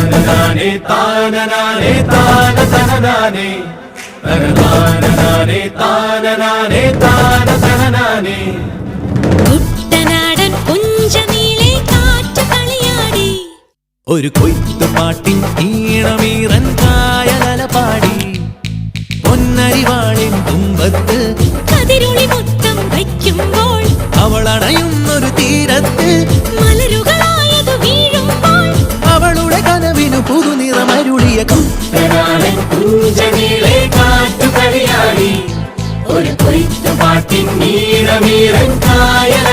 തനനാനേ താനനാനേ താന തനനാനേ തനനാനേ താനനാനേ താന തനനാനേ. കുട്ടനാടൻ പുഞ്ചനീളെ കാറ്റ് കളിയാടി, ഒരു കൊയ്ത്തുപാട്ടിൻ ഈണമീറൻ കായലല പാടി, പൊന്നരിവാളിൻ തുമ്പത്ത് കതിരൊളി മൊത്തം വയ്ക്കുമ്പോൾ, അവളണയുന്നൊരു തീരത്ത് മലരുകളായത് വീഴുമ്പോൾ, അവളുടെ കനവിനു പുതുനിറമരുളിയ കുട്ടനാടൻ പുഞ്ചനീളെ കാറ്റ് കളിയാടി, ഒരു കൊയ്ത്തുപാട്ടിൻ ഈണമീറൻ കായലല